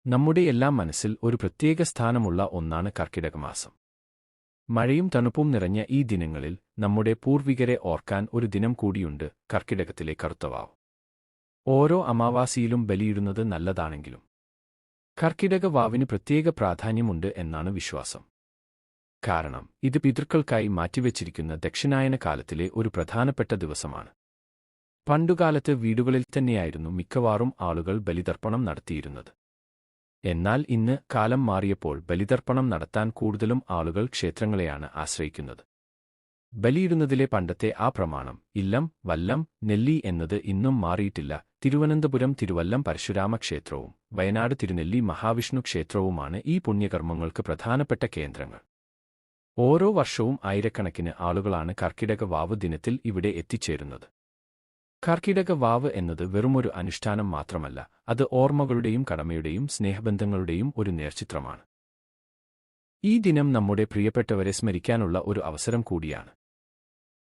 നമ്മുടെ എല്ലാം മനസ്സിൽ ഒരു പ്രത്യേക സ്ഥാനമുള്ള ഒന്നാണ് കർക്കിടകമാസം. മഴയും തണുപ്പും നിറഞ്ഞ ഈ ദിനങ്ങളിൽ നമ്മുടെ പൂർവികരെ ഓർക്കാൻ ഒരു ദിനം കൂടിയുണ്ട്, കർക്കിടകത്തിലെ കറുത്തവാവ്. ഓരോ അമാവാസിയിലും ബലിയിടുന്നത് നല്ലതാണെങ്കിലും കർക്കിടക വാവിന് പ്രത്യേക പ്രാധാന്യമുണ്ട് എന്നാണ് വിശ്വാസം. കാരണം ഇത് പിതൃക്കൾക്കായി മാറ്റിവെച്ചിരിക്കുന്ന ദക്ഷിണായന കാലത്തിലെ ഒരു പ്രധാനപ്പെട്ട ദിവസമാണ്. പണ്ടുകാലത്ത് വീടുകളിൽ തന്നെയായിരുന്നു മിക്കവാറും ആളുകൾ ബലിതർപ്പണം നടത്തിയിരുന്നത്. എന്നാൽ ഇന്ന് കാലം മാറിയപ്പോൾ ബലിതർപ്പണം നടത്താൻ കൂടുതലും ആളുകൾ ക്ഷേത്രങ്ങളെയാണ് ആശ്രയിക്കുന്നത്. ബലിയിടുന്നതിലെ പണ്ടത്തെ ആ പ്രമാണം ഇല്ലം വല്ലം നെല്ലി എന്നത് ഇന്നും മാറിയിട്ടില്ല. തിരുവനന്തപുരം തിരുവല്ലം പരശുരാമ ക്ഷേത്രവും വയനാട് തിരുനെല്ലി മഹാവിഷ്ണു ക്ഷേത്രവുമാണ് ഈ പുണ്യകർമ്മങ്ങൾക്ക് പ്രധാനപ്പെട്ട കേന്ദ്രങ്ങൾ. ഓരോ വർഷവും ആയിരക്കണക്കിന് ആളുകളാണ് കർക്കിടക വാവ് ദിനത്തിൽ ഇവിടെ എത്തിച്ചേരുന്നത്. കർക്കിടക വാവ് എന്നത് വെറുമൊരു അനുഷ്ഠാനം മാത്രമല്ല, അത് ഓർമ്മകളുടെയും കടമയുടെയും സ്നേഹബന്ധങ്ങളുടെയും ഒരു നേർചിത്രമാണ്. ഈ ദിനം നമ്മുടെ പ്രിയപ്പെട്ടവരെ സ്മരിക്കാനുള്ള ഒരു അവസരം കൂടിയാണ്.